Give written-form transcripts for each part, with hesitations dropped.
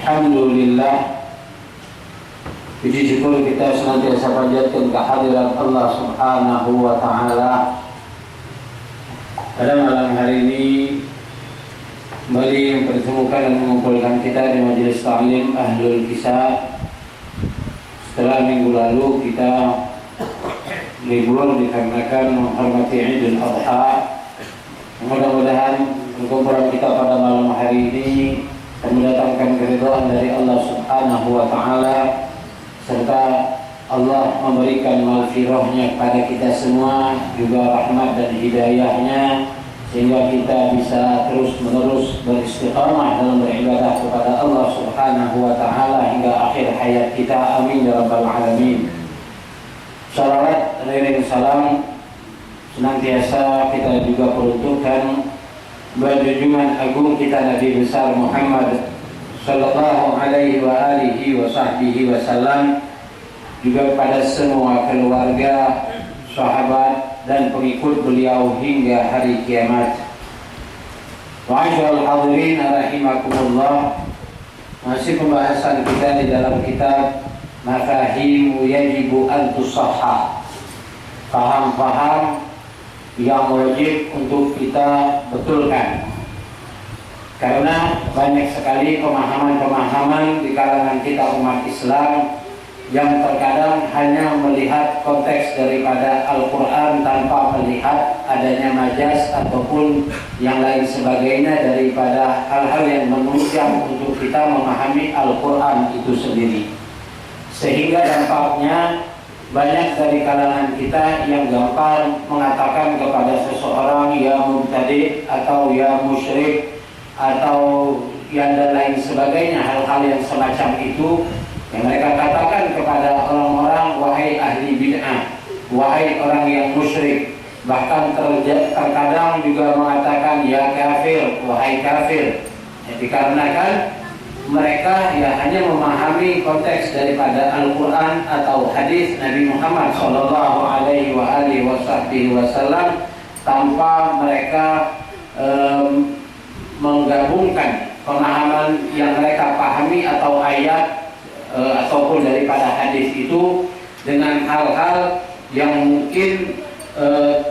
Alhamdulillah, puji syukur kita senantiasa panjatkan kehadiran Allah Subhanahu wa Ta'ala. Pada malam hari ini kembali mempertemukan dan mengumpulkan kita di majelis ta'lim Ahlul Kisah. Setelah minggu lalu kita libur dikarenakan menghormati Idul Adha. Mudah-mudahan perkumpulan kita pada malam hari ini mendatangkan keridhaan dari Allah Subhanahu wa Ta'ala, serta Allah memberikan maghfirahnya kepada kita semua, juga rahmat dan hidayahnya, sehingga kita bisa terus-menerus beristiqamah dalam beribadah kepada Allah Subhanahu wa Ta'ala hingga akhir hayat kita. Amin ya rabbal alamin. Salawat dan salam senantiasa kita juga peruntukkan junjungan agung kita Nabi besar Muhammad sallallahu alaihi wa alihi wa sahbihi wasallam, juga pada semua keluarga, sahabat dan pengikut beliau hingga hari kiamat. Wa'asyarul hadirin rahimakumullah. Masih pembahasan kita di dalam kitab Mafahimu Yajibu an Tusahhah, paham-paham yang wajib untuk kita betulkan, karena banyak sekali pemahaman-pemahaman di kalangan kita umat Islam yang terkadang hanya melihat konteks daripada Al-Quran tanpa melihat adanya majas ataupun yang lain sebagainya daripada hal-hal yang menunjang untuk kita memahami Al-Quran itu sendiri, sehingga dampaknya banyak dari kalangan kita yang gampang mengatakan kepada seseorang ya mubtadi' atau ya musyrik atau yang dan lain sebagainya, hal-hal yang semacam itu yang mereka katakan kepada orang-orang, wahai ahli bid'ah, wahai orang yang musyrik. Bahkan terkadang juga mengatakan ya kafir, wahai kafir, ya, dikarenakan mereka ya hanya memahami konteks daripada Al-Quran atau hadis Nabi Muhammad sallallahu alaihi wasallam tanpa mereka menggabungkan pemahaman yang mereka pahami atau ayat ataupun daripada hadis itu dengan hal-hal yang mungkin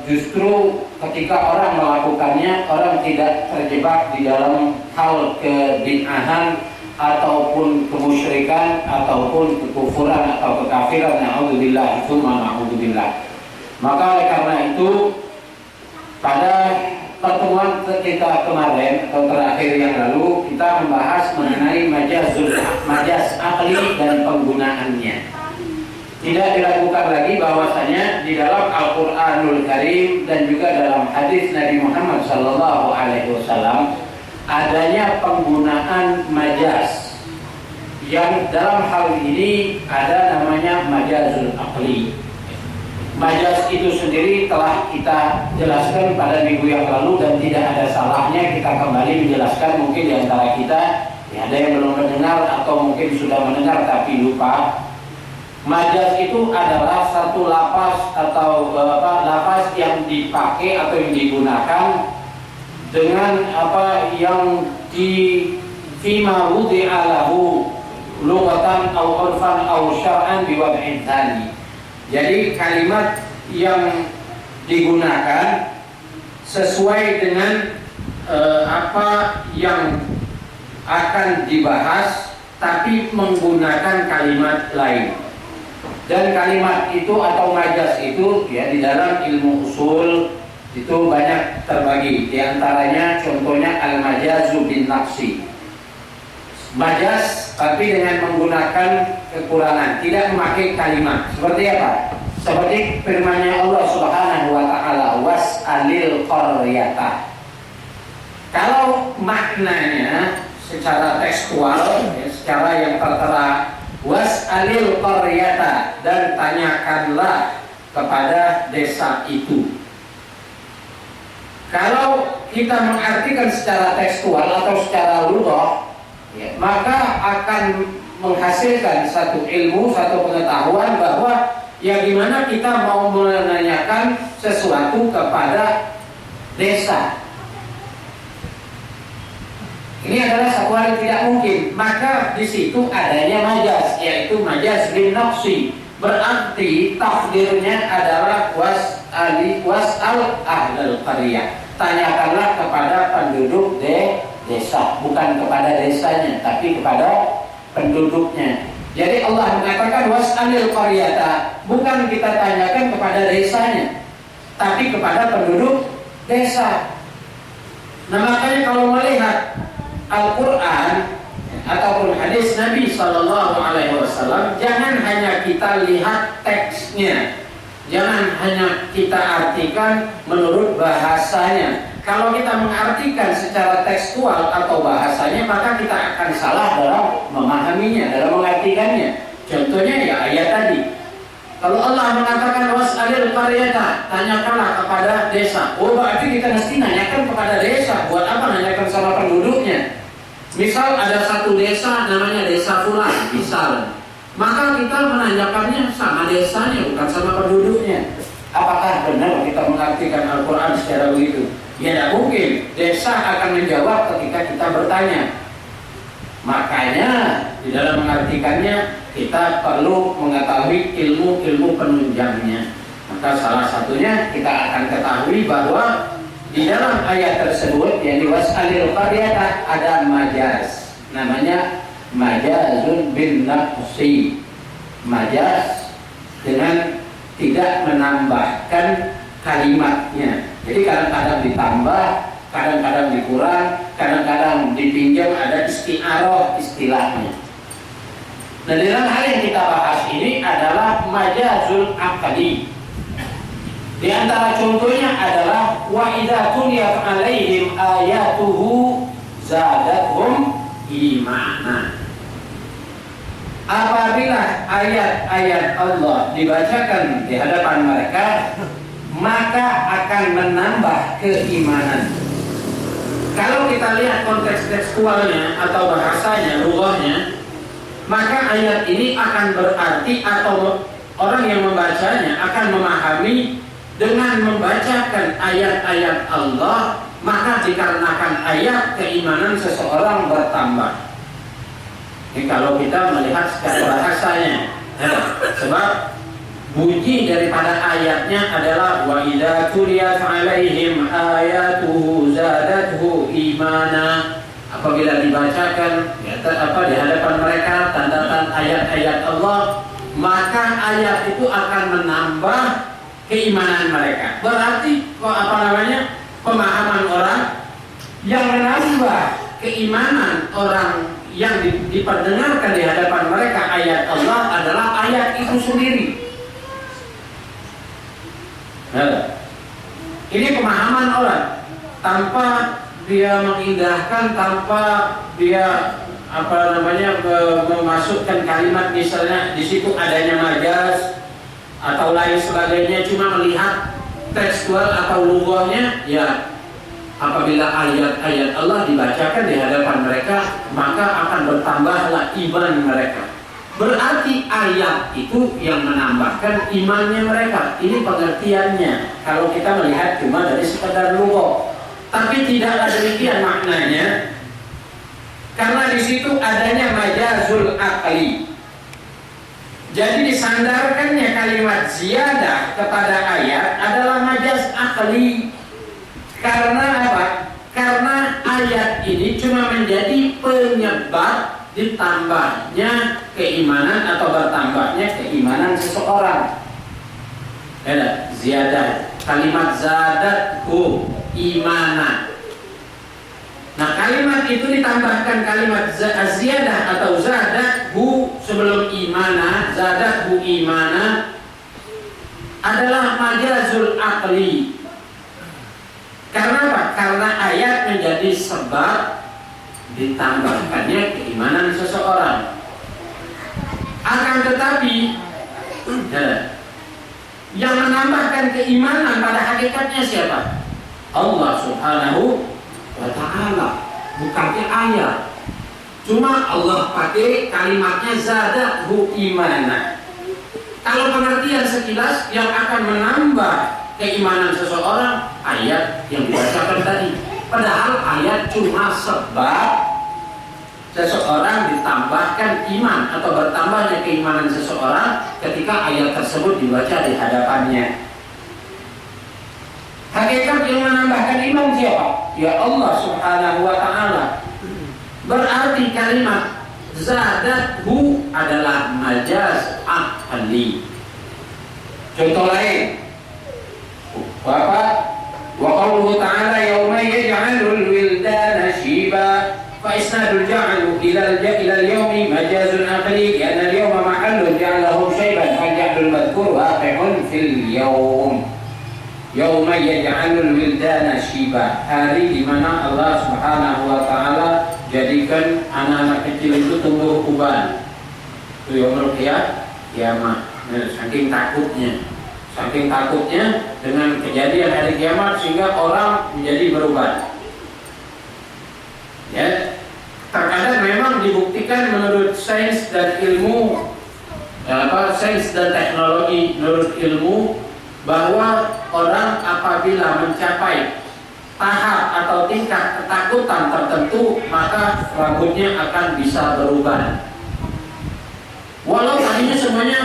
justru ketika orang melakukannya, orang tidak terjebak di dalam hal kebid'ahan ataupun kemusyrikan ataupun kekufuran atau kekafiran. Na'udzubillah, itu na'udzubillah. Maka oleh karena itu pada pertemuan kita kemarin atau terakhir yang lalu kita membahas mengenai majas akli dan penggunaannya. Tidak diragukan lagi bahwasanya di dalam Al-Qur'anul Karim dan juga dalam hadis Nabi Muhammad SAW adanya penggunaan majas yang dalam hal ini ada namanya majazul aqli. Majas itu sendiri telah kita jelaskan pada minggu yang lalu dan tidak ada salahnya kita kembali menjelaskan. Mungkin di antara kita ya, ada yang belum mendengar atau mungkin sudah mendengar tapi lupa. Majas itu adalah satu lafaz atau lafaz yang dipakai atau yang digunakan dengan apa yang di fima wudi'a lahu lughatan aw urfan aw syar'an biwad'in tsani. Jadi kalimat yang digunakan sesuai dengan apa yang akan dibahas tapi menggunakan kalimat lain. Dan kalimat itu atau majas itu ya di dalam ilmu usul itu banyak terbagi. Di antaranya contohnya al-majazu bin nafsi. Majas tapi dengan menggunakan kekurangan, tidak memakai kalimat. Seperti apa? Seperti firman-Nya Allah Subhanahu wa Ta'ala, was'alil qaryata. Kalau maknanya secara tekstual ya, secara yang tertera, was'alil qaryata, dan tanyakanlah kepada desa itu. Kalau kita mengartikan secara tekstual atau secara lughah, ya, maka akan menghasilkan satu ilmu, satu pengetahuan bahwa ya gimana kita mau menanyakan sesuatu kepada desa. Ini adalah satu hal yang tidak mungkin. maka di situ adanya majaz, yaitu majaz bin naqsi. Berarti takdirnya adalah was'al ahlal qaryah. Tanyakanlah kepada penduduk desa, bukan kepada desanya, tapi kepada penduduknya. Jadi Allah mengatakan was'alil qaryata, bukan kita tanyakan kepada desanya, tapi kepada penduduk desa. Nah, makanya kalau melihat Al-Quran ataupun hadis Nabi SAW, jangan hanya kita lihat teksnya, jangan hanya kita artikan menurut bahasanya. Kalau kita mengartikan secara tekstual atau bahasanya, maka kita akan salah dalam memahaminya, dalam mengartikannya. Contohnya ya ayat tadi. Kalau Allah mengatakan was'alil qaryata, tanyakanlah kepada desa. Oh, berarti kita mesti nanyakan kepada desa. Buat apa nanyakan sama penduduknya? Misal ada satu desa namanya desa Fulan, misal. Maka kita menanyakannya sama desanya, bukan sama penduduknya. Apakah benar kita mengartikan Al-Quran secara begitu? Ya tidak mungkin. Desa akan menjawab ketika kita bertanya. Makanya di dalam mengartikannya kita perlu mengetahui ilmu-ilmu penunjangnya. Maka salah satunya kita akan ketahui bahwa di dalam ayat tersebut yang was'alil qaryata ada majaz, namanya majazun bin naqsi. Majaz dengan tidak menambahkan kalimatnya. Jadi kadang-kadang ditambah, kadang-kadang dikurang, kadang-kadang dipinjam, ada isti'arah istilahnya. Nah, dalam hal yang kita bahas ini adalah majazul aqli. Di antara contohnya adalah wa idza tuliyat alaihim ayatuhu zadatuhum imana. Apabila ayat-ayat Allah dibacakan di hadapan mereka, maka akan menambah keimanan. Kalau kita lihat konteks tekstualnya atau bahasanya, lughahnya, maka ayat ini akan berarti atau orang yang membacanya akan memahami dengan membacakan ayat-ayat Allah, maka dikarenakan ayat keimanan seseorang bertambah. Ini kalau kita melihat secara bahasanya, sebab bunyi daripada ayatnya adalah wa idza tuliyat alaihim ayatuhu zadathu imana. Apabila dibacakan di hadapan mereka tanda-tanda ayat-ayat Allah, maka ayat itu akan menambah keimanan mereka. Berarti pemahaman orang yang menambah keimanan orang yang diperdengarkan di hadapan mereka ayat Allah adalah ayat itu sendiri. Nah, ini pemahaman orang tanpa dia mengindahkan, tanpa dia memasukkan kalimat, misalnya di situ adanya majaz atau lain sebagainya, cuma melihat tekstual atau lughahnya, ya apabila ayat-ayat Allah dibacakan di hadapan mereka, maka akan bertambahlah iman mereka. Berarti ayat itu yang menambahkan imannya mereka. Ini pengertiannya kalau kita melihat cuma dari sekadar lughah. Tapi tidaklah demikian maknanya, karena di situ adanya majazul aqli. Jadi disandarkannya kalimat ziyadah kepada ayat adalah majaz aqli. Karena apa? Karena ayat ini cuma menjadi penyebab ditambahnya keimanan atau bertambahnya keimanan seseorang. Ziyadah, kalimat zadathu imana. Nah, kalimat itu ditambahkan kalimat ziyadah atau zadathu sebelum imana, zadathu imana adalah majazul aqli. Karena apa? Karena ayat menjadi sebab ditambahkannya keimanan seseorang. Akan tetapi yang menambahkan keimanan pada hakikatnya siapa? Allah Subhanahu wa ta'ala, bukan ayat. Cuma Allah pakai kalimatnya zadathu imana. Kalau pengertian sekilas yang akan menambah keimanan seseorang ayat yang dibacakan tadi. Padahal ayat cuma sebab seseorang ditambahkan iman atau bertambahnya keimanan seseorang ketika ayat tersebut dibaca di hadapannya. Hakikat yang menambahkan iman siapa? Ya Allah Subhanahu wa ta'ala. Berarti kalimat zadathu adalah majaz ahli. Contoh lain, Bapak, wa qawluhu ta'ala yawma yaj'alul wildana shiba fa isnadul ja'alu ila al-yawmi majazun aqli lianna al-yawma mahallun ja'alahum shayban fa ja'alul madhkur waqi'un fil yawm. Yawma yaj'alul wildana shiba, hari di mana Allah Subhanahu wa ta'ala jadikan anak-anak kecil itu tumbuh uban. Itu yaumul kiamat. Saking takutnya dengan kejadian hari kiamat sehingga orang menjadi berubah. Ya, terkadang memang dibuktikan menurut sains dan ilmu, sains dan teknologi, menurut ilmu bahwa orang apabila mencapai tahap atau tingkat ketakutan tertentu maka rambutnya akan bisa berubah. Walau tadinya semuanya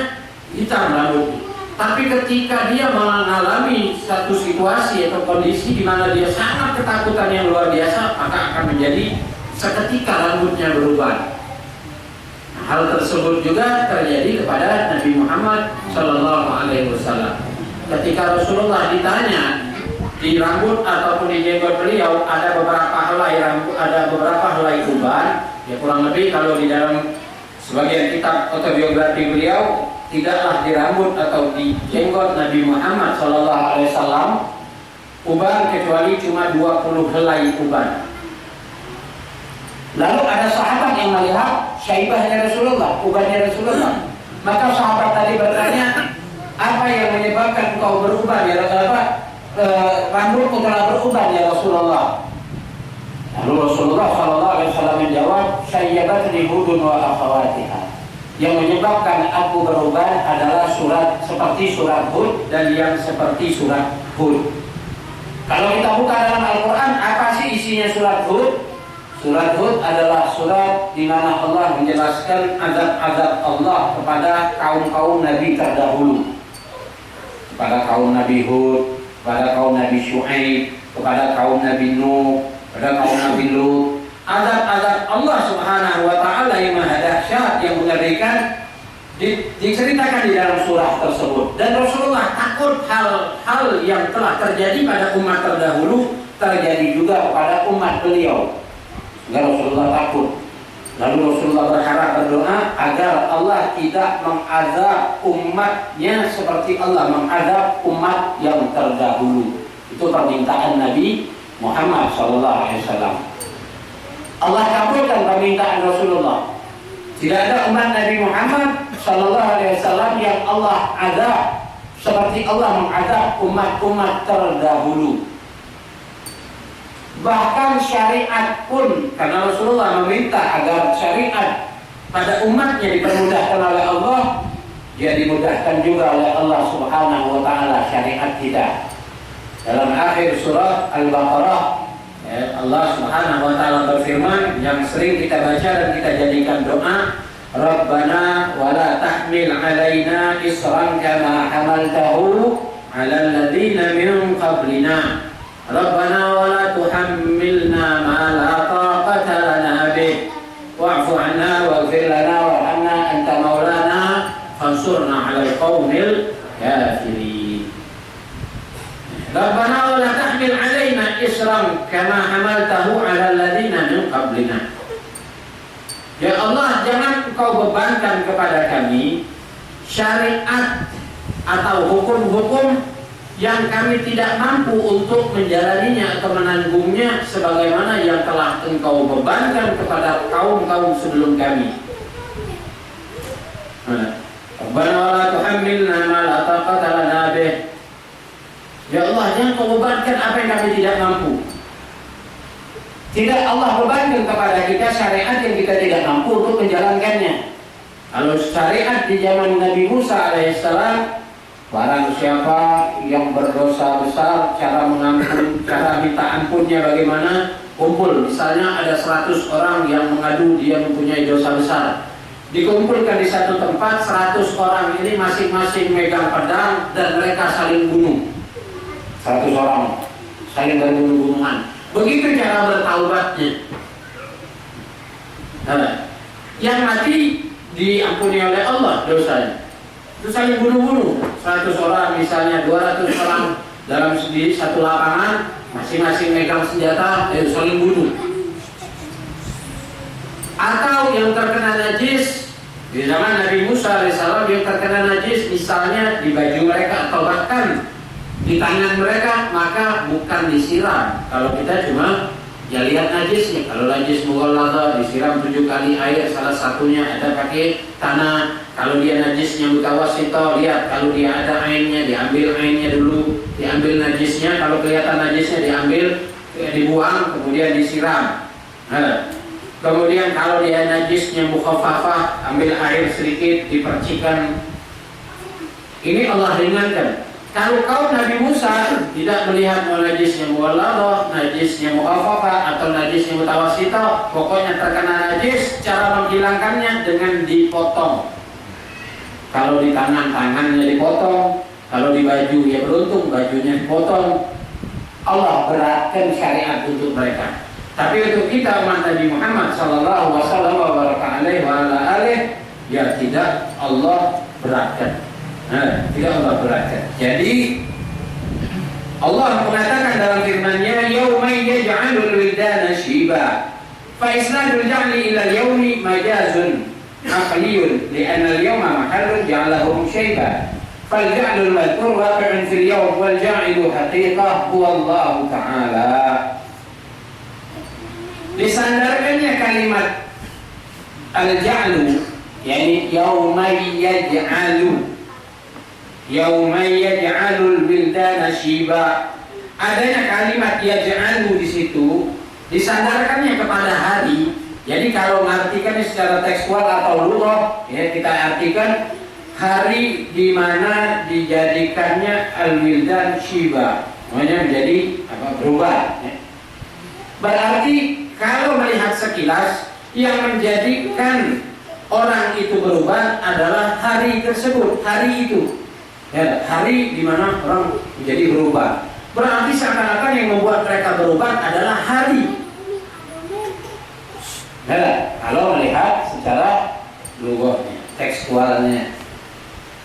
hitam rambutnya, tapi ketika dia mengalami satu situasi atau kondisi di mana dia sangat ketakutan yang luar biasa, maka akan menjadi seketika rambutnya berubah. Nah, hal tersebut juga terjadi kepada Nabi Muhammad SAW. Ketika Rasulullah ditanya di rambut ataupun di jenggot beliau ada beberapa helai rambut, ada beberapa helai uban, ya kurang lebih kalau di dalam sebagian kitab autobiografi beliau tidaklah di rambut atau di jenggot Nabi Muhammad SAW uban kecuali cuma 20 helai uban. Lalu ada sahabat yang melihat syaibahnya Rasulullah, ubannya Rasulullah. Maka sahabat tadi bertanya, apa yang menyebabkan engkau beruban ya Rasulullah? Rambutku telah beruban ya Rasulullah. Lalu Rasulullah SAW menjawab, syayyabatni Hudun wa akhawatiha. Yang menyebabkan aku beruban adalah seperti surat Hud dan yang seperti surat Hud. Kalau kita buka dalam Al-Quran, apa sih isinya surat Hud? Surat Hud adalah surat di mana Allah menjelaskan azab-azab Allah kepada kaum-kaum Nabi terdahulu. Kepada kaum Nabi Hud, kepada kaum Nabi Syuaib, kepada kaum Nabi Nuh, kepada kaum Nabi Lut. Azab-azab Allah Subhanahu wa ta'ala yang maha dahsyat, yang mengerikan diceritakan di dalam surah tersebut. Dan Rasulullah takut hal-hal yang telah terjadi pada umat terdahulu terjadi juga kepada umat beliau. Sehingga Rasulullah takut. Lalu Rasulullah berharap, berdoa agar Allah tidak mengazab umatnya seperti Allah mengazab umat yang terdahulu. Itu permintaan Nabi Muhammad SAW. Allah kabulkan permintaan Rasulullah. Tidak ada umat Nabi Muhammad SAW yang Allah azab seperti Allah mengazab umat-umat terdahulu. Bahkan syariat pun, karena Rasulullah meminta agar syariat pada umatnya dipermudahkan oleh Allah, dia dimudahkan juga oleh Allah Subhanahu wa ta'ala syariat kita. Dalam akhir surah Al-Baqarah, Allah Subhanahu wa ta'ala berfirman yang sering kita baca dan kita jadikan doa, Rabbana wa la tahmil alaina isran kama hamaltahu ala alladhina min qablina. Rabbana wa la tuhammilna ma la taqata lana bih wa'fu 'anna waghfir lana warhamna anta maulana fansurna 'alal qaumil kafirin. Rabbana wa la tahmil 'alaina isran kama hamaltahu 'ala alladziina min qablina. Ya Allah, jangan Engkau bebankan kepada kami syariat atau hukum-hukum yang kami tidak mampu untuk menjalaninya atau menanggungnya sebagaimana yang telah Engkau bebankan kepada kaum-kaum sebelum kami. Rabbana wa la tuhammilna ma la taqata lana bih. Ya Allah, jangan Kau bebankan apa yang kami tidak mampu. Tidak Allah bebankan kepada kita syariat yang kita tidak mampu untuk menjalankannya. Kalau syariat di zaman Nabi Musa alaihissalam, barang siapa yang berdosa besar, cara mengampun, cara minta ampunnya bagaimana? kumpul, misalnya ada 100 orang yang mengadu dia mempunyai dosa besar, dikumpulkan di satu tempat, 100 orang ini masing-masing megang pedang dan mereka saling bunuh. 100 orang saling berbunuh-bunuhan. Begitu cara bertaubatnya. Yang mati diampuni oleh Allah dosanya. Itu saling bunuh-bunuh. 100 orang misalnya, 200 orang dalam satu lapangan, masing-masing megang senjata, saling bunuh. Atau yang terkena najis di zaman Nabi Musa alaihissalam, yang terkena najis misalnya di baju mereka atau bahkan di tangan mereka, maka bukan disiram. Kalau kita cuma ya lihat najisnya. Kalau najis mughalladhah disiram 7 kali air, salah satunya ada pakai tanah. Kalau dia najisnya mutawassithah, lihat kalau dia ada ainnya, diambil ainnya dulu, diambil najisnya. Kalau kelihatan najisnya diambil, dibuang, kemudian disiram. Kemudian kalau dia najisnya mukhaffafah, ambil air sedikit, dipercikan. Ini Allah ringankan. Kalau kaum Nabi Musa tidak melihat najisnya mughalladhah, najisnya mukhaffafah atau najisnya mutawassithah, pokoknya terkena najis, cara menghilangkannya dengan dipotong. Kalau di tangan, tangannya dipotong. Kalau di baju, ya beruntung bajunya dipotong. Allah beratkan syariat untuk mereka. Tapi untuk kita umat Nabi Muhammad sallallahu alaihi wasallam, ya tidak Allah beratkan. Tidak Allah beratkan. Jadi Allah mengatakan dalam firman-Nya, "Yauma yaj'alul wildana shiba." Fa isnadul ja'li ila al-yaumi majazun aqliyun li'anna al-yawma mahallun ja'alahum shayba. Fal ja'lul madhkur waqi'un fil yawm wal ja'ilu haqiqah huwa Allah Ta'ala. Disandarkannya kalimat al-ja'lu, yakni yauma yaj'alu, yauma yaj'alul wildana shiba. Adanya kalimat yaj'alu di situ disandarkannya kepada hari. Jadi kalau mengartikannya secara tekstual atau lughah, ya kita artikan hari di mana dijadikannya al-wildan shiba, maknanya menjadi berubah. Ya. Berarti kalau melihat sekilas yang menjadikan orang itu berubah adalah hari tersebut, hari itu. Ya, hari di mana orang menjadi berubah. Berarti seakan-akan yang membuat mereka berubah adalah hari. Ya, kalau melihat secara lughahnya, tekstualnya.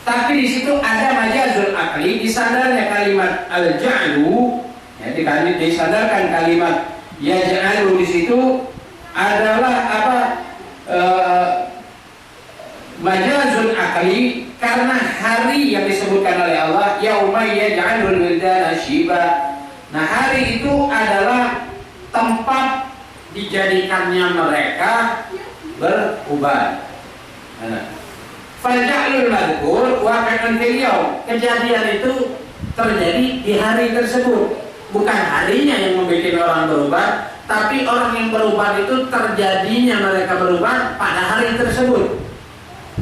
Tapi di situ ada majazul aqli, disandarnya kalimat al-ja'lu, ya, disandarkan kalimat yaj'alu di situ adalah apa? Majazul aqli, karena hari yang disebutkan oleh Allah yauma yaj'alul wildana shiba. Nah, hari itu adalah tempat dijadikannya mereka berubah. Faja'lul madhkur waqi'un fil yaum. Kejadian itu terjadi di hari tersebut. Bukan harinya yang membuat orang berubah, tapi orang yang berubah itu terjadinya mereka berubah pada hari tersebut.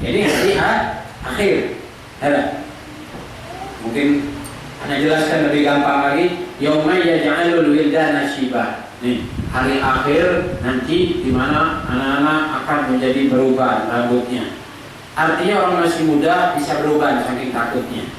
Jadi hari akhir. Mungkin Anda jelaskan lebih gampang lagi. Yauma yaj'alul wildana shiba. Nih, hari akhir nanti di mana anak-anak akan menjadi berubah rambutnya. Artinya orang masih muda bisa berubah saking takutnya.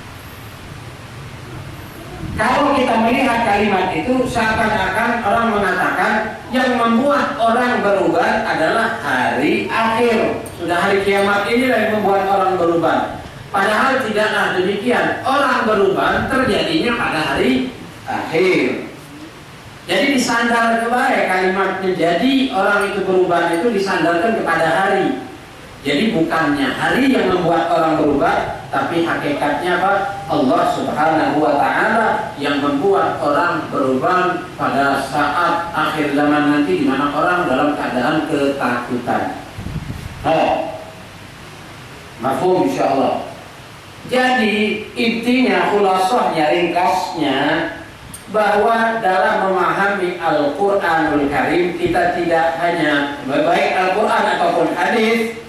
Kalau kita melihat kalimat itu seakan-akan orang mengatakan yang membuat orang berubah adalah hari akhir. Sudah hari kiamat inilah yang membuat orang berubah. Padahal tidaklah demikian. Orang berubah terjadinya pada hari akhir. Jadi disandar kepada kalimat menjadi orang itu berubah itu disandarkan kepada hari. Jadi bukannya hari yang membuat orang berubah, tapi hakikatnya apa? Allah Subhanahu wa Ta'ala yang membuat orang berubah pada saat akhir zaman nanti, di mana orang dalam keadaan ketakutan. Mafhum insyaallah. Jadi intinya, khulasahnya, ringkasnya, bahwa dalam memahami Al-Quranul Karim kita tidak hanya baik Al-Quran ataupun hadis,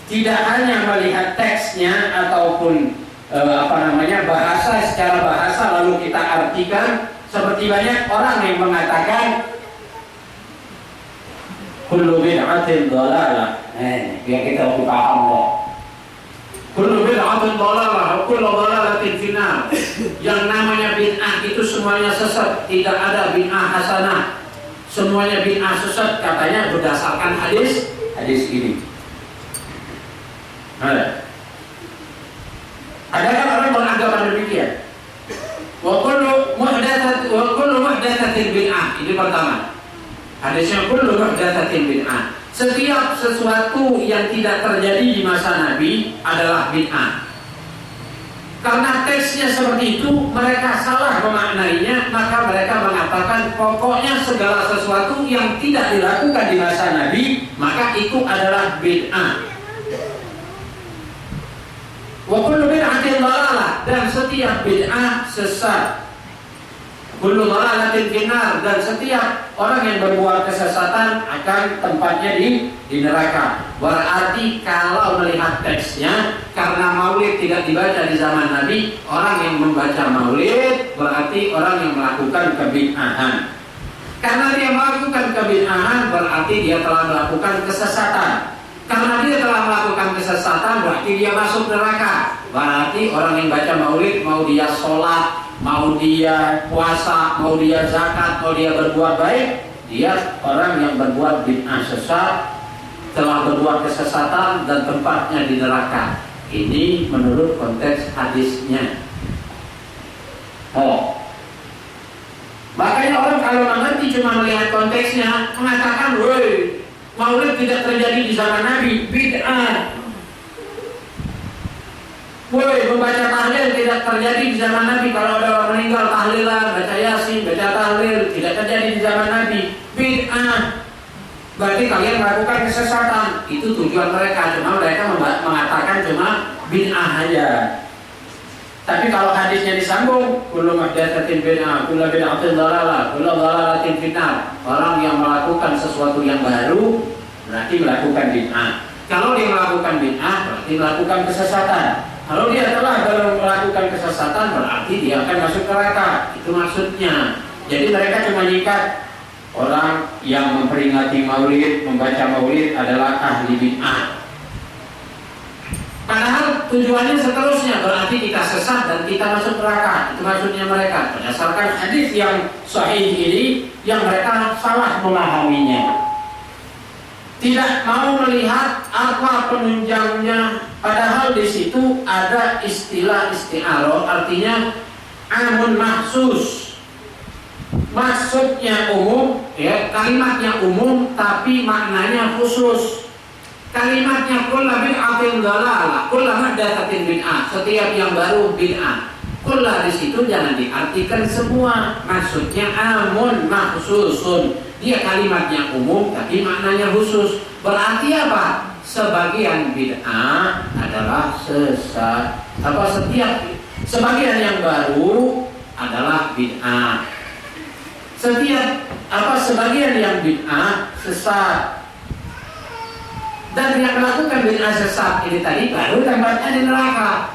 tidak hanya melihat teksnya ataupun bahasa secara bahasa lalu kita artikan. Seperti banyak orang yang mengatakan kullu bid'atin dhalalah. Biar kita lebih paham deh. Kullu bid'atin dhalalah, kullu dhalalatin finnar. Yang namanya bid'ah itu semuanya sesat, tidak ada bid'ah hasanah. Semuanya bid'ah sesat katanya berdasarkan hadis ini. Adakah orang beragama demikian? Wa kullu muhdatsatin bid'ah. Ini pertama. Hadisnya kullu muhdatsatin bid'ah. Setiap sesuatu yang tidak terjadi di masa Nabi adalah bid'ah. Karena teksnya seperti itu, mereka salah memaknainya, maka mereka mengatakan pokoknya segala sesuatu yang tidak dilakukan di masa Nabi, maka itu adalah bid'ah. Wa kullu bid'atin dhalalah, dan setiap bid'ah sesat. Kullu dhalalatin finnar, dan setiap orang yang berbuat kesesatan akan tempatnya di neraka. Berarti kalau melihat teksnya, karena maulid tidak dibaca di zaman Nabi, orang yang membaca maulid berarti orang yang melakukan kebid'ahan. Karena dia melakukan kebid'ahan berarti dia telah melakukan kesesatan. Karena dia telah melakukan kesesatan berarti dia masuk neraka. Berarti orang yang baca maulid, mau dia sholat, mau dia puasa, mau dia zakat, mau dia berbuat baik, dia orang yang berbuat bid'ah sesat, telah berbuat kesesatan dan tempatnya di neraka. Ini menurut konteks hadisnya. Makanya orang kalau mengerti cuma melihat konteksnya mengatakan, woi, maulid tidak terjadi di zaman Nabi, bid'ah. Woi, membaca tahlil tidak terjadi di zaman Nabi. Kalau ada orang meninggal, tahlilan, baca yasin, baca tahlil, tidak terjadi di zaman Nabi, bid'ah. Berarti kalian melakukan kesesatan. Itu tujuan mereka. Cuma mereka mengatakan cuma bid'ah aja. Tapi kalau hadisnya disambung, kullu muhdatsatin bid'ah, kullu bid'atin dhalalah, kullu dhalalatin finnar. Orang yang melakukan sesuatu yang baru berarti melakukan bid'ah. Kalau dia melakukan bid'ah berarti melakukan kesesatan. Kalau dia telah melakukan kesesatan berarti dia akan masuk neraka. Itu maksudnya. Jadi mereka cuma nyikat orang yang memperingati maulid, membaca maulid adalah ahli bid'ah. Padahal tujuannya seterusnya, berarti kita sesat dan kita masuk neraka. Itu maksudnya mereka. Berdasarkan hadis yang sahih ini, yang mereka salah memahaminya. Tidak mau melihat apa penunjangnya, padahal di situ ada istilah isti'arah, artinya amun mahsus. Maksudnya umum, ya, kalimatnya umum tapi maknanya khusus. Kalimatnya kullu bid'atin dhalalah, kullu muhdatsatin bid'ah, setiap yang baru bid'ah. Kullu di situ jangan diartikan semua, maksudnya amun mahsusun. Dia kalimatnya umum tapi maknanya khusus. Berarti apa? Sebagian bid'ah adalah sesat. Sebagian yang baru adalah bid'ah. Sebagian yang bid'ah sesat. Dan yang melakukan bid'ah sesat ini tadi baru tempatnya di neraka.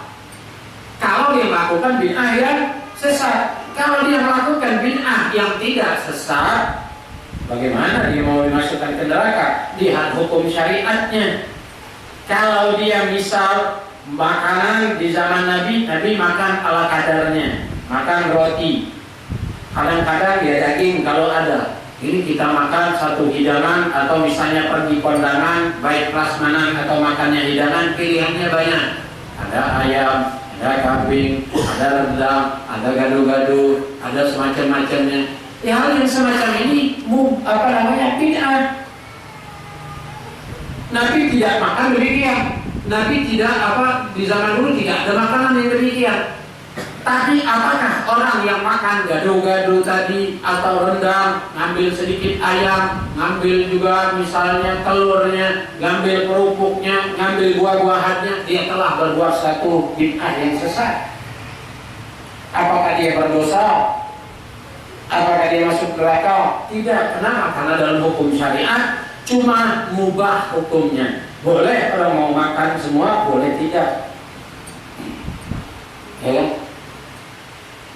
Kalau dia melakukan bid'ah yang sesat, kalau dia melakukan bid'ah yang tidak sesat, bagaimana dia mau dimasukkan ke neraka? Lihat hukum syariatnya. Kalau dia misal makanan di zaman Nabi makan ala kadarnya, makan roti. Kadang-kadang dia daging kalau ada. Ini kita makan satu hidangan atau misalnya pergi kondangan, baik prasmanan atau makannya hidangan, pilihannya banyak. Ada ayam, ada kambing, ada rendang, ada gado-gado, ada semacam-macamnya. Hal yang semacam ini bid'ah. Nabi tidak makan demikian. Nabi tidak di zaman dulu tidak ada makanan yang demikian. Tapi apakah orang yang makan gado-gado tadi atau rendang, ngambil sedikit ayam, ngambil juga misalnya telurnya, ngambil kerupuknya, ngambil buah-buahannya, dia telah berbuat satu bid'ah yang sesat? Apakah dia berdosa? Apakah dia masuk neraka? Tidak. Kenapa? Karena dalam hukum syariat cuma mubah hukumnya. Boleh orang mau makan semua, boleh tidak. Ya.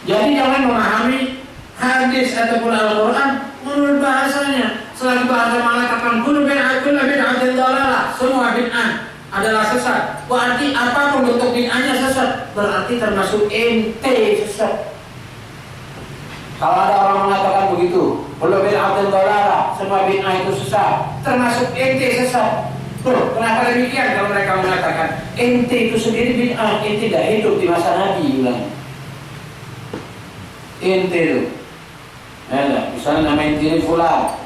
Jadi jangan memahami hadis ataupun Al-Quran menurut bahasanya. Setelah bahasa mengatakan kullu bid'atin dhalalah, semua bid'ah adalah sesat. Berarti apapun bentuk bid'ahnya sesat, berarti termasuk ente sesat. Kalau ada orang mengatakan begitu, kullu bid'atin dhalalah, semua bid'ah itu sesat, termasuk ente sesat. Tuh, kenapa demikian? Kalau mereka mengatakan ente itu sendiri bid'ah, ente tidak hidup di masa Nabi, bilang. Ente itu, misalnya nama ente fulan.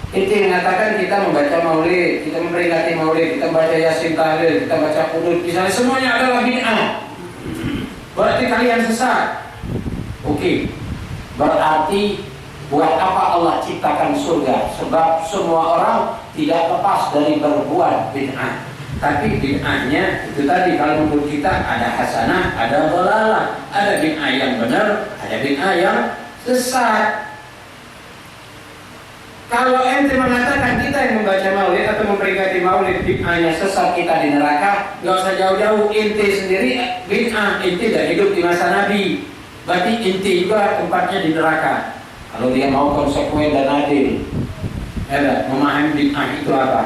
Ente mengatakan kita membaca maulid, kita memperingati maulid, kita membaca yasin tahlil, kita baca qunut, misalnya semuanya adalah bid'ah. Berarti kalian sesat. Oke. Berarti buat apa Allah ciptakan surga? Sebab semua orang tidak lepas dari berbuat bid'ah. Tapi bid'ahnya itu tadi, kalau menurut kita ada hasanah, ada dhalalah, ada bid'ah yang benar, ada bid'ah yang sesat. Kalau ente mengatakan kita yang membaca maulid atau memperingati maulid bid'ahnya sesat, kita di neraka, nggak usah jauh-jauh, ente sendiri bid'ah, ente tidak hidup di masa Nabi, berarti ente juga tempatnya di neraka. Kalau dia mau konsekuen dan adil, memahami bid'ah itu apa?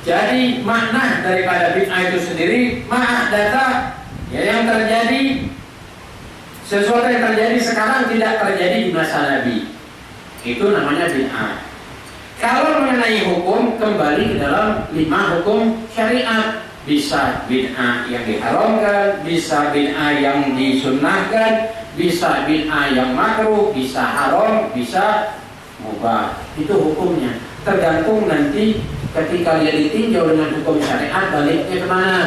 Jadi makna daripada bid'ah itu sendiri ma'ahdata, ya yang terjadi, sesuatu yang terjadi sekarang tidak terjadi di masa Nabi, itu namanya bid'ah. Kalau mengenai hukum, kembali ke dalam 5 hukum syariat. Bisa bid'ah yang diharamkan, bisa bid'ah yang disunnahkan, bisa bid'ah yang makruh, bisa haram, bisa mubah. Itu hukumnya. Tergantung nanti ketika dia ditinjau dengan hukum syariat, baliknya kemana?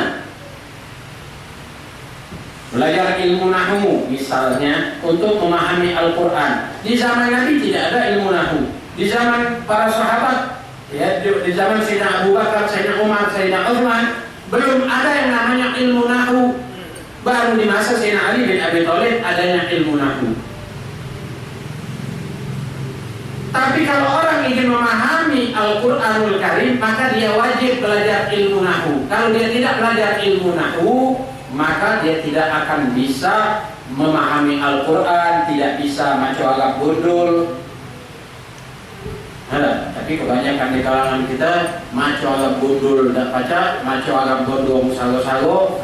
Belajar ilmu nahwu misalnya untuk memahami Al-Quran. Di zaman Nabi tidak ada ilmu nahwu. Di zaman para sahabat, ya, di zaman Sayyidina Abu Bakar, Sayyidina Umar, Sayyidina Utsman, belum ada yang namanya ilmu nahwu. Baru di masa Sayyidina Ali bin Abi Thalib adanya ilmu nahwu. Tapi kalau orang ingin memahami Al-Quranul Karim, maka dia wajib belajar ilmu nahwu. Kalau dia tidak belajar ilmu nahwu, maka dia tidak akan bisa memahami Al-Quran, tidak bisa maco agak bodol. Tapi kebanyakan di kalangan kita maco agak bodol tidak baca, maco agak bodol sago-sago,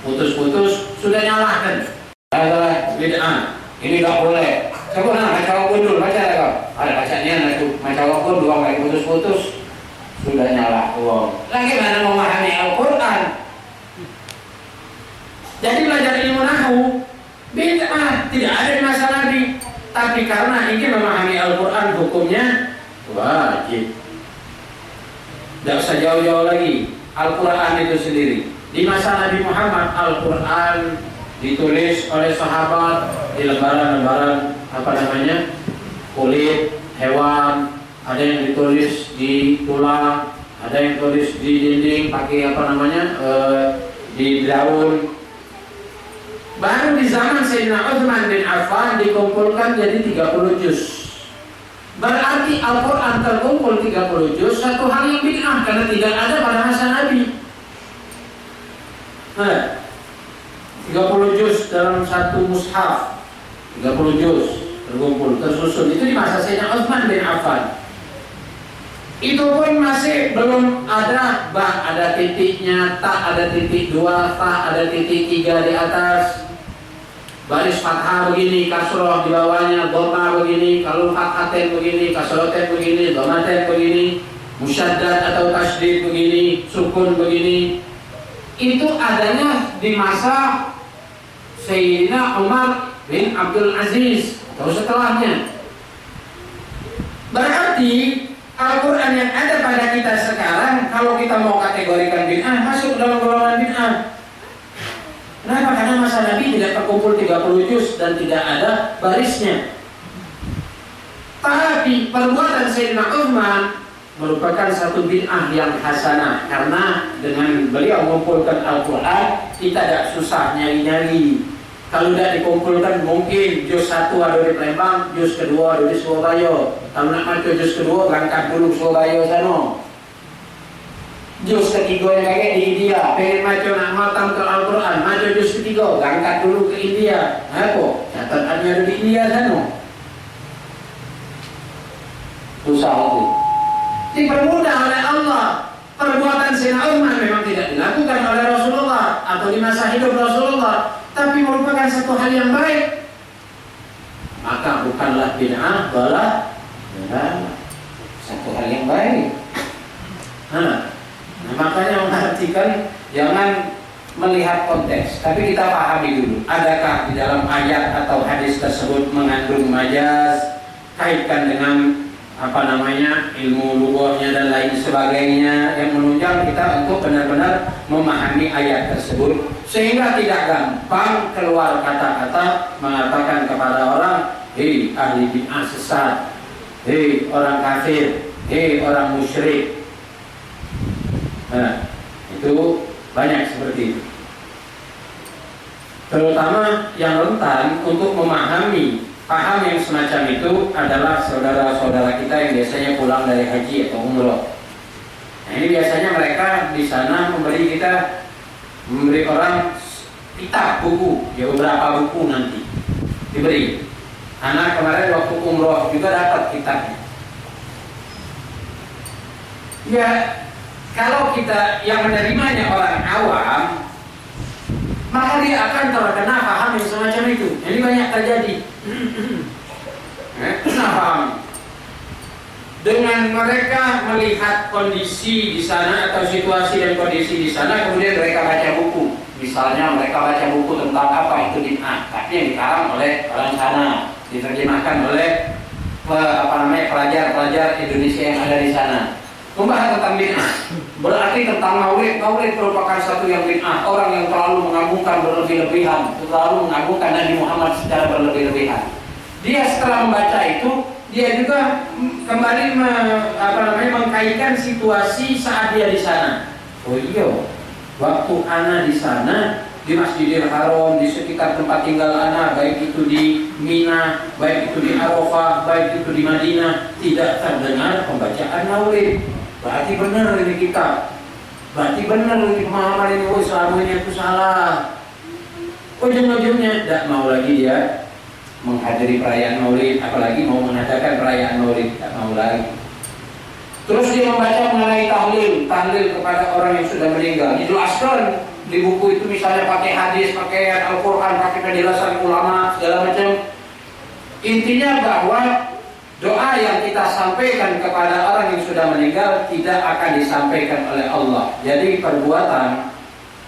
putus-putus, sudah nyalahkan. Ada bid'ah, ini tidak boleh. Coba maco agak bodol, baca kau. Ada bacanya itu maco agak bodol, lagi putus-putus, sudah nyalah. Lagi mana memahami Al-Quran? Jadi belajar ilmu nahwu bid'ah, tidak ada di masa Nabi. Tapi karena ingin memahami Al-Quran, hukumnya wajib. Tidak usah jauh-jauh lagi. Al-Quran itu sendiri, di masa Nabi Muhammad, Al-Quran ditulis oleh sahabat di lembaran-lembaran kulit hewan. Ada yang ditulis di tulang, ada yang tulis di dinding pakai di daun. Baru di zaman Sayyidina Utsman bin Affan dikumpulkan jadi 30 juz. Berarti Al-Quran terkumpul 30 juz, satu hal yang bid'ah karena tidak ada pada masa Nabi. 30 juz dalam satu mushaf, 30 juz terkumpul, tersusun. Itu di masa Sayyidina Utsman bin Affan. Itu pun masih belum ada ba, ada titiknya, ta ada titik 2, ta ada titik 3 di atas. Baris fathah begini, kasroh di bawahnya, dhamma begini, kalau fathaten begini, kasroten begini, dhammaten begini, musyaddad atau tasydid begini, sukun begini. Itu adanya di masa Sayyidina Umar bin Abdul Aziz atau setelahnya. Berarti Al-Quran yang ada pada kita sekarang, kalau kita mau kategorikan bid'ah, masuk dalam golongan bid'ah. Kenapa? Karena masa Nabi tidak terkumpul 30 juz dan tidak ada barisnya. Tapi perbuatan Sayyidina Utsman merupakan satu bid'ah yang hasanah, karena dengan beliau mengumpulkan Al-Quran, kita tidak susah nyari-nyari. Kalau tidak dikumpulkan, mungkin juz 1 ada di Palembang, juz kedua ada di Surabaya. Kalau nak maca juz kedua, berangkat dulu Surabaya sana. Juz ketiga yang kayak di India, pengen maca nak matam ke Al-Quran, maca juz ketiga, berangkat dulu ke India. Apa? Catatannya ada di India sana. dosa itu. Dipermudah oleh Allah. Perbuatan zina Uthman memang tidak dilakukan oleh Rasulullah atau di masa hidup Rasulullah, tapi merupakan satu hal yang baik. Maka bukanlah bid'ah, balah Satu hal yang baik. Nah, makanya memperhatikan, Jangan melihat konteks, tapi kita pahami dulu. Adakah di dalam ayat atau hadis tersebut mengandung majaz, kaitkan dengan ilmu lughahnya dan lain sebagainya, yang menunjang kita untuk benar-benar memahami ayat tersebut, sehingga tidak gampang keluar kata-kata mengatakan kepada orang, hei ahli bid'ah sesat, hei orang kafir, hei orang musyrik. Nah, itu banyak seperti itu. Terutama yang rentan untuk memahami paham yang semacam itu adalah saudara-saudara kita yang biasanya pulang dari haji atau umroh. Nah, ini biasanya mereka di sana memberi orang kitab, buku, ya beberapa buku nanti diberi. Anak kemarin waktu umroh juga dapat kitabnya. Ya, kalau kita yang menerimanya orang awam, maka dia akan terkena paham yang semacam itu. Ini banyak terjadi. Paham? Dengan mereka melihat kondisi di sana atau situasi dan kondisi di sana, kemudian mereka baca buku. Misalnya mereka baca buku tentang apa itu bid'ah, tapi yang dikarang oleh orang sana, diterjemahkan oleh pelajar-pelajar Indonesia yang ada di sana. Membahas tentang bid'ah, berarti tentang maulid merupakan satu yang bid'ah. Orang yang terlalu mengagungkan berlebih-lebihan, terlalu mengagungkan Nabi Muhammad secara berlebih-lebihan. Dia setelah membaca itu, dia juga kembali mengkaitkan situasi saat dia di sana. Oh iya, waktu ana di sana di Masjidil Haram, di sekitar tempat tinggal ana, baik itu di Mina, baik itu di Arafah, baik itu di Madinah, tidak terdengar pembacaan maulid. Berarti benar ini kita. Berarti benar ini pemahaman ini. Oh, selama ini aku salah. Ujung-ujungnya tidak mau lagi dia menghadiri perayaan maulid, apalagi mau mengadakan perayaan maulid, tidak mau lagi. Terus dia membaca mengenai tahlil kepada orang yang sudah meninggal. Dijelaskan di buku itu, misalnya pakai hadis, pakai ayat Al-Quran, pakai penjelasan ulama, segala macam. Intinya bahwa doa yang kita sampaikan kepada orang yang sudah meninggal tidak akan disampaikan oleh Allah. Jadi perbuatan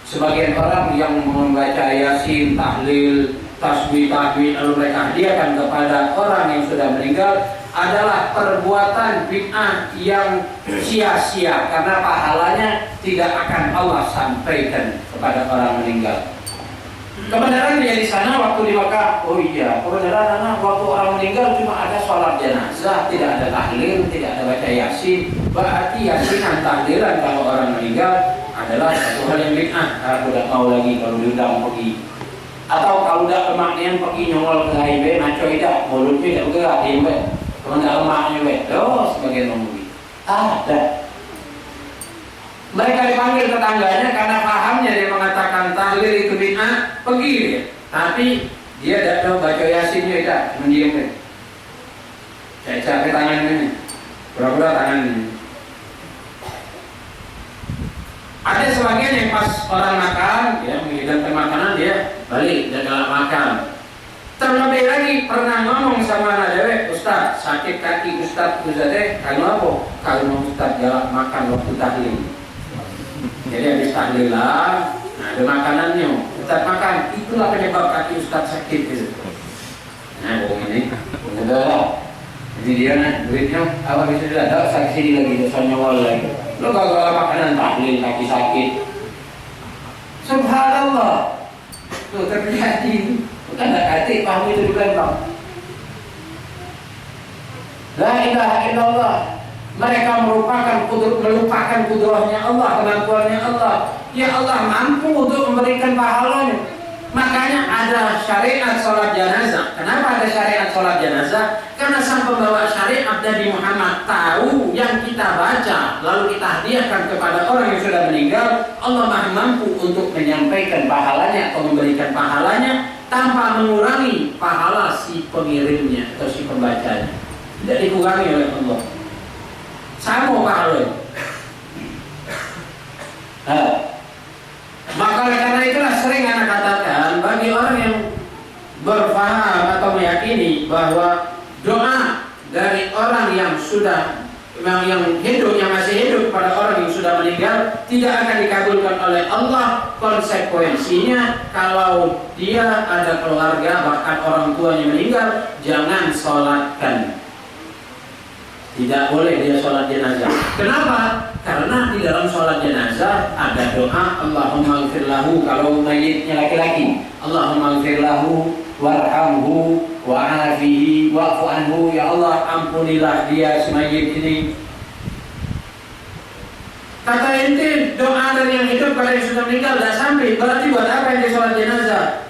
sebagian orang yang membaca yasin, tahlil, tasbih, tahmid, lalu mereka hadiahkan kepada orang yang sudah meninggal adalah perbuatan bid'ah yang sia-sia, karena pahalanya tidak akan Allah sampaikan kepada orang meninggal. Kebenaran dia di sana waktu di Makkah, oh iya, kebenaran anak waktu orang meninggal cuma ada sholat jenazah, tidak ada tahlil, tidak ada baca yasin. Berarti yasinan, tahlilan kalau orang meninggal adalah satu hal yang bid'ah. Aku tidak mau lagi kalau diundang pergi. Atau kalau tidak kemaknian pergi nyongol ke HIB, maco tidak, mulutnya tidak bergerak, diam. Kalau tidak lemaknya, sebagian memulih. Ada. Mereka dipanggil tetangganya karena pahamnya, dia mengatakan tahlil itu bid'ah, pergi dia. Tapi dia tidak tahu baca yasinnya, tidak, cuma diam deh. Saya capek tangan ini, pura-pura tangan ini. Ada sebagian yang pas orang makan, ya menghidangkan makanan, dia balik dan galak makan. Terlebih lagi pernah ngomong sama anak dewek, Ustaz sakit kaki Ustaz, kalau apa? Kalau Ustaz galak makan waktu tahlil. Jadi habis tahlilan, nah ada makanannya, Ustaz makan, itulah penyebab kaki Ustaz sakit gitu. Nah bohong ini, udah. Jadi dia duitnya apa bisa tidak saksi lagi, dosa nyawal lagi. Lo gagal makanan tahlil kaki sakit. Subhanallah, tuh terjadi. Bukan tak hati, paham itu di belakang. La ilaha illallah. Mereka melupakan kudrahnya Allah, kemampuannya Allah. Ya Allah mampu untuk memberikan pahalanya. Makanya ada syariat sholat jenazah. Kenapa ada syariat sholat jenazah? Karena sang pembawa syariat Nabi Muhammad tahu yang kita baca, lalu kita hadiahkan kepada orang yang sudah meninggal. Allah Maha mampu untuk menyampaikan pahalanya atau memberikan pahalanya tanpa mengurangi pahala si pengirimnya atau si pembacanya. Tidak dikurangi oleh Allah. Sama kalau. Maka karena itulah sering anak katakan bagi orang yang berpaham atau meyakini bahwa doa dari orang yang sudah yang hidup, yang masih hidup pada orang yang sudah meninggal tidak akan dikabulkan oleh Allah. Konsekuensinya kalau dia ada keluarga bahkan orang tuanya meninggal, jangan sholatkan. Tidak boleh dia sholat jenazah. Kenapa? Karena di dalam sholat jenazah ada doa Allahumma ighfir lahu kalau mayitnya laki-laki, Allahumma ighfir lahu warhamhu wa'afihi wa'fu anhu, ya Allah ampunilah dia si mayit ini. Kata inti doa dari yang hidup kalau yang sudah meninggal tidak sampai, berarti buat apa yang di sholat jenazah?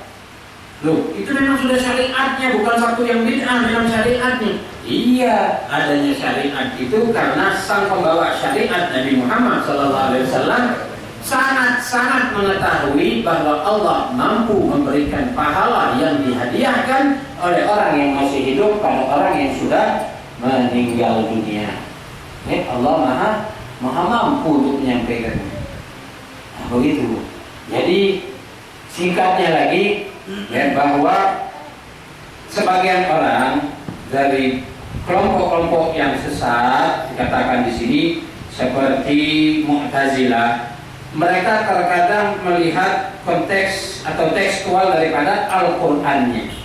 Loh, itu memang sudah syariatnya, bukan satu yang bid'ah, memang syariatnya. Iya, adanya syariat itu karena sang pembawa syariat Nabi Muhammad SAW sangat-sangat mengetahui bahwa Allah mampu memberikan pahala yang dihadiahkan oleh orang yang masih hidup pada orang yang sudah meninggal dunia. Allah maha mampu untuk menyampaikan. Nah, begitu. Jadi singkatnya lagi, bahwa sebagian orang dari kelompok-kelompok yang sesat dikatakan di sini seperti Mu'tazilah, mereka terkadang melihat konteks atau tekstual daripada Al-Qur'annya.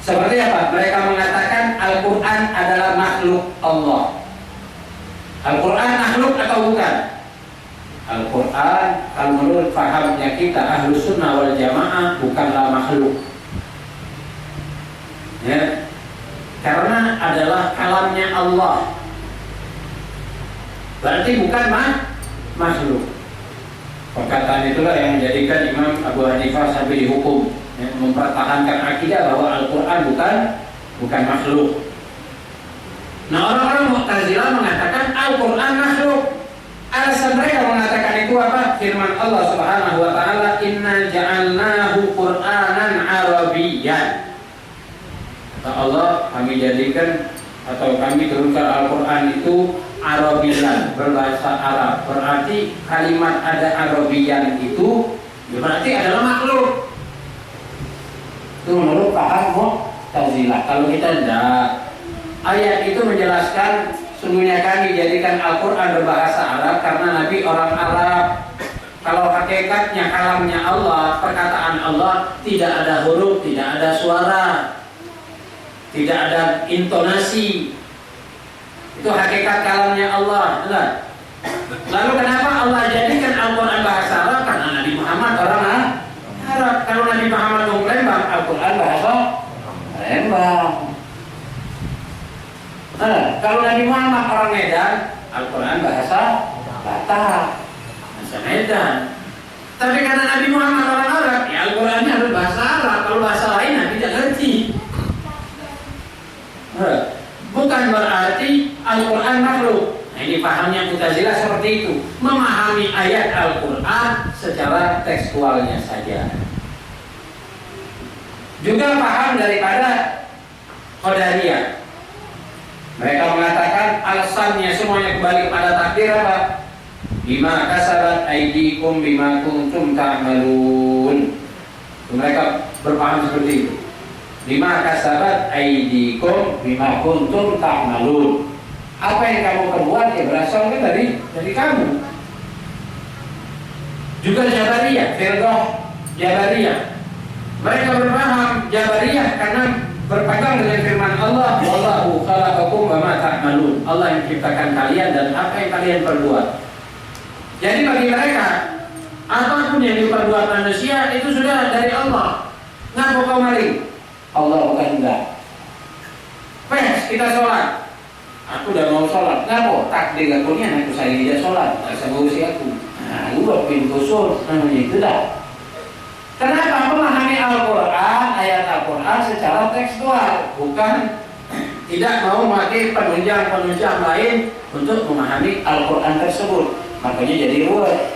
Seperti apa? Mereka mengatakan Al-Qur'an adalah makhluk Allah. Al-Qur'an makhluk atau bukan? Al-Quran kalau menurut fahamnya kita Ahlus Sunnah wal Jamaah bukanlah makhluk, ya, karena adalah kalamnya Allah, berarti bukan makhluk. Perkataan itulah yang menjadikan Imam Abu Hanifah sampai dihukum, ya, mempertahankan akidah bahwa Al-Quran bukan makhluk. Nah, orang-orang Mu'tazilah mengatakan Al-Quran makhluk. Alasan mereka mengatakan itu apa? Firman Allah Subhanahu wa taala, "Inna ja'alnahu Qur'anan Arabiyyan." Kata Allah, kami jadikan atau kami turunkan Al-Qur'an itu Arabiyyan, berbahasa Arab. Berarti kalimat ada Arabiyyan itu berarti adalah makhluk. Itu menurut paham Mu'tazilah. Kalau kita tidak, ayat itu menjelaskan sungguhnya kami jadikan Al-Quran berbahasa Arab karena Nabi orang Arab. Kalau hakikatnya kalamnya Allah, perkataan Allah, tidak ada huruf, tidak ada suara, tidak ada intonasi. Itu hakikat kalamnya Allah. Lalu kenapa Allah jadikan Al-Quran bahasa Arab? Karena Nabi Muhammad orang Arab. Kalau Nabi Muhammad orang Lembang, Al-Quran bahasa Lembang. Kalau Nabi Muhammad orang Medan, Al-Quran bahasa Batak, bahasa Medan. Tapi karena Nabi Muhammad orang Arab, ya Al-Qurannya harus bahasa Arab. Kalau bahasa lain Nabi tidak ngerti. Bukan berarti Al-Quran makhluk. Nah, ini pahamnya Mu'tazilah seperti itu, memahami ayat Al-Quran secara tekstualnya saja. Juga paham daripada Qadariyah. Mereka mengatakan alasannya semuanya kembali kepada takdir apa? Bima kasabat aydikum bima kuntum ta'malun. Mereka berpaham seperti itu. Bima kasabat aydikum bima kuntum ta'malun. Apa yang kamu perbuat ya berasal kan dari kamu. Juga Jabariyah, firqah Jabariyah. Mereka berpaham Jabariyah karena berpegang dengan firman Allah, wallahu khalaqakum wa ma ta'malun. Allah yang menciptakan kalian dan apa yang kalian perbuat. Jadi bagi mereka, apapun yang diperbuat manusia itu sudah dari Allah. Ngapa kau maling? Allah bukan enggak. Kita sholat. Aku udah mau sholat. Ngapa? Takdir aku ni anakku saya tidak sholat. Tak sama usia aku. Nah, lu buat pintu sur. Namanya itu dah. Kenapa memahami Al-Quran, ayat Al-Quran secara tekstual, bukan tidak mau memakai penunjang-penunjang lain untuk memahami Al-Quran tersebut. Makanya jadi ruwet.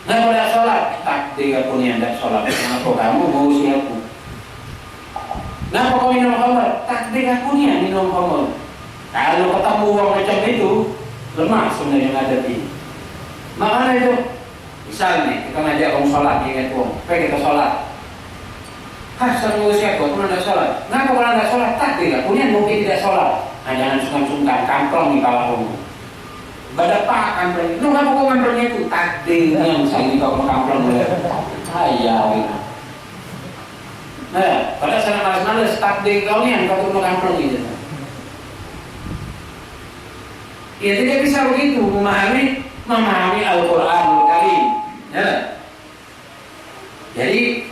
Nggak boleh sholat, takdir aku ni anda sholat. Kenapa kamu mau usiaku? Kenapa kau minum khamr? Takdir aku ni minum khamr. Kalau ketemu orang macam itu, lemah sebenarnya menghadapi. Makanya itu, misal nih kita ngajak orang sholat, ingat orang, supaya kita sholat. Sama usia kau pun tidak sholat. Kenapa kalau tidak sholat? Takdir lah. Punya mungkin tidak sholat. Nah, jangan sungkan-sungkan, kamplong nih kalau kamu. Badak pak kamplong. Lu kenapa kau kamplongnya itu? Takdir yang saya kau kamplong boleh. Ayah gitu. Nah, pada sana malas-malas takdir kau nih yang kau mau kamplong gitu. Ya tidak bisa begitu memahami Al-Quranul Karim. Ya. Jadi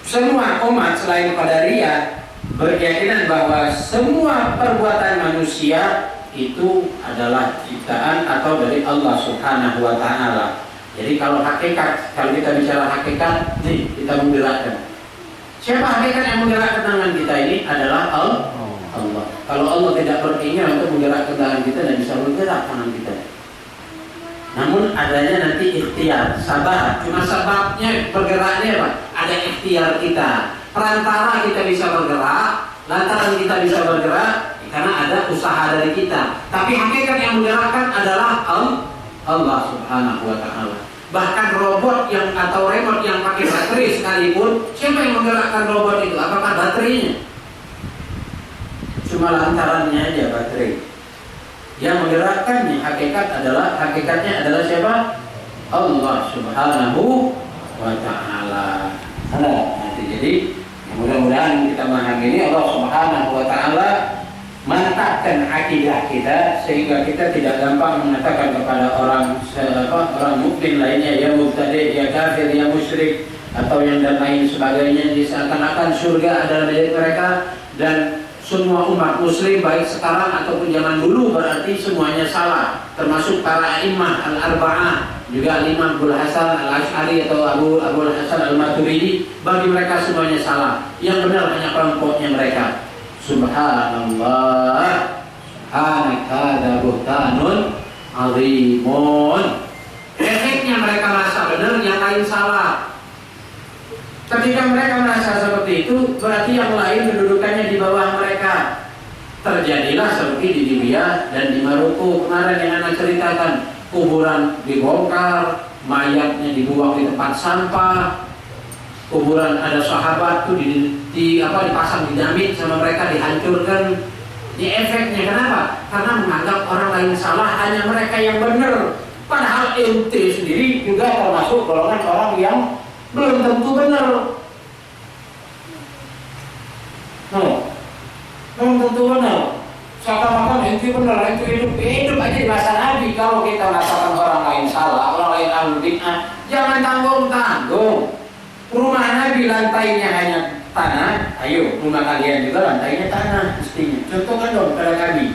semua umat selain Qadariyah berkeyakinan bahwa semua perbuatan manusia itu adalah ciptaan atau dari Allah Subhanahu wa taala. Jadi kalau kita bicara hakikat, nih kita menggerakkan. Siapa hakikat yang menggerakkan tangan kita ini adalah Allah. Kalau Allah tidak berkeinginan untuk menggerakkan tangan kita, tidak bisa bergerak tangan kita. Namun adanya nanti ikhtiar, sabar. Cuma sebabnya bergeraknya apa? Ada ikhtiar kita. Perantara kita bisa bergerak, lantaran kita bisa bergerak karena ada usaha dari kita. Tapi hakikat yang menggerakkan adalah Allah Subhanahu wa taala. Bahkan robot yang atau remote yang pakai baterai sekalipun, siapa yang menggerakkan robot itu? Apakah baterainya? Cuma lantarannya aja baterai. Yang menggerakkannya hakikatnya adalah siapa? Allah Subhanahu wa taala. Jadi mudah-mudahan kita memahami ini Allah Subhanahu wa taala mantapkan akidah kita sehingga kita tidak gampang mengatakan kepada orang mukmin lainnya ya mubtadi, ya kafir, ya musyrik atau yang dan lain sebagainya, seakan-akan surga adalah milik mereka dan semua umat muslim baik sekarang ataupun zaman dulu berarti semuanya salah, termasuk para imam al-arba'ah, juga Imam Abdul Hasan al-Ash'ari atau Abu Hasan al-Maturidi, bagi mereka semuanya salah. Yang benar hanya kelompoknya mereka. Subhanallah, subhanaka buhtanun azimun. Efeknya mereka merasa benar, yang lain salah. Ketika mereka merasa seperti itu, berarti yang lain kedudukannya di bawah mereka. Terjadilah seperti di Libya dan di Maroko kemarin yang anak ceritakan, kuburan dibongkar, mayatnya dibuang di tempat sampah, kuburan ada sahabat tuh dipasang dinamit sama mereka, dihancurkan. Ini efeknya kenapa? Karena menganggap orang lain salah, hanya mereka yang benar. Padahal ente sendiri juga termasuk golongan orang yang belum tentu benar. Belum tentu benar. Seakan-akan itu benar, itu hidup aja di masa Nabi. Kalau kita mengatakan orang lain salah, orang lain ahlul bid'ah, jangan tanggung-tanggung. Rumah Nabi lantainya hanya tanah, ayo rumah kalian juga lantainya tanah mestinya. Contohkan dong pada kami.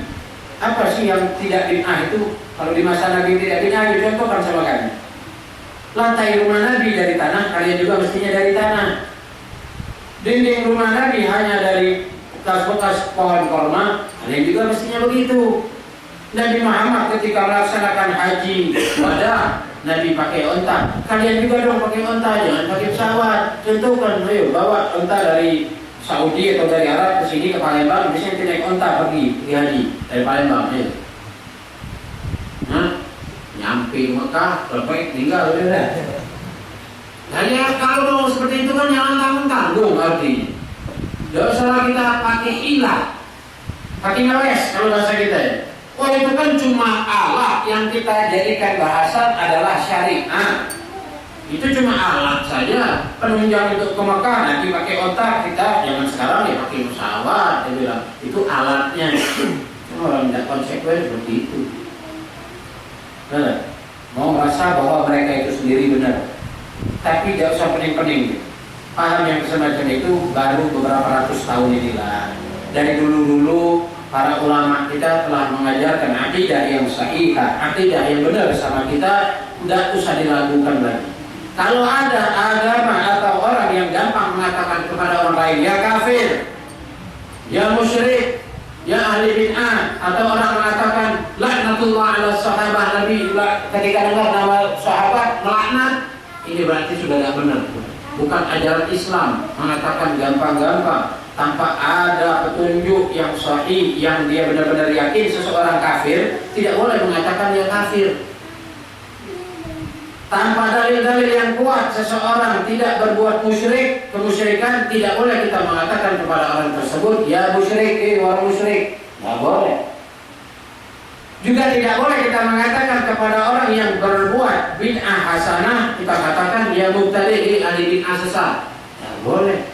Apa sih yang tidak bid'ah itu? Kalau di masa Nabi tidak bid'ah, contohkan sama kami. Lantai rumah Nabi dari tanah, kalian juga mestinya dari tanah. Dinding rumah Nabi hanya dari bekas-bekas pohon korma, kalian juga mestinya begitu. Nabi Muhammad ketika melaksanakan haji wada, Nabi pakai onta, kalian juga dong pakai onta, jangan pakai pesawat. Contohkan, ayo bawa onta dari Saudi atau dari Arab ke sini ke Palembang, biasanya kita naik onta pergi haji dari Palembang, ayo. Nyampe Mekah, lepas tinggal udah. Nah ya kalau mau seperti itu kan jangan tanggung-tanggung artinya. Tidak usah kita pakai ilah, pakai ngeles kalau bahasa kita. Oh itu kan cuma alat yang kita jadikan bahasan adalah syariat. Itu cuma alat saja. Penunjang untuk ke Mekah nanti pakai otak, kita jangan sekarang ya pakai pesawat. Dia bilang itu alatnya. Orang tidak konsekuen seperti itu. Mau merasa bahwa mereka itu sendiri benar, tapi tidak usah pening-pening. Paham yang semacam itu baru beberapa ratus tahun inilah. Dari dulu-dulu para ulama kita telah mengajarkan akidah yang sahihah, akidah yang benar sama kita, tidak usah diragukan lagi. Kalau ada agama atau orang yang gampang mengatakan kepada orang lain ya kafir, ya musyrik, ya ahli bid'ah, atau orang mengatakan laknatullah ala sahabah Nabi, ketika dengar nama sahabat melaknat, ini berarti sudah tidak benar. Bukan ajaran Islam mengatakan gampang-gampang. tanpa ada petunjuk yang sahih yang dia benar-benar yakin seseorang kafir, tidak boleh mengatakan dia kafir. Tanpa dalil-dalil yang kuat seseorang tidak berbuat musyrik, kemusyrikan, tidak boleh kita mengatakan kepada orang tersebut ya musyrik, orang musyrik. Tidak boleh. Juga tidak boleh kita mengatakan kepada orang yang berbuat bid'ah hasanah, kita katakan dia mubtadi', ahli bid'ah sesat. Tidak boleh.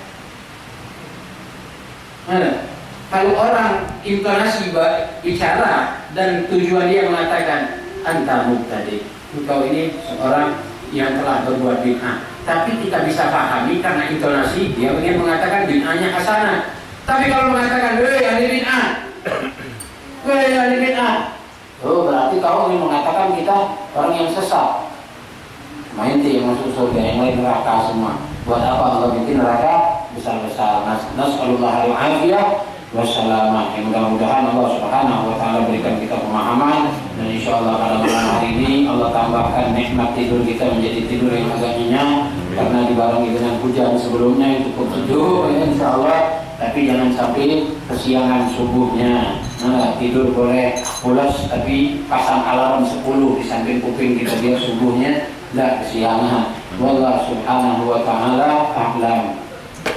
Kalau orang intonasi bicara dan tujuan dia mengatakan anta mubtadi', engkau ini seorang yang telah berbuat bid'ah, tapi kita bisa pahami karena intonasi dia ingin mengatakan bid'ahnya hasanah. Tapi kalau mengatakan weh ahli bid'ah, weh ahli bid'ah, oh berarti kau ingin mengatakan kita orang yang sesat. Nanti yang masuk surga, yang lain neraka semua. Buat apa Allah bikin neraka besar-besar? Nas'alullah al-afiyah wassalamah. Mudah-mudahan Allah Subhanahu wa taala berikan kita pemahaman, dan insyaallah pada malam hari ini Allah tambahkan nikmat tidur kita menjadi tidur yang agak nyenyak, karena dibarengi dengan hujan sebelumnya yang cukup sejuk ya, insyaallah. Tapi jangan sampai kesiangan subuhnya. Tidur boleh pulas, tapi pasang alarm 10 di samping kuping kita, dia subuhnya tidak kesiangan. Wallahu subhanahu wa ta'ala a'lam.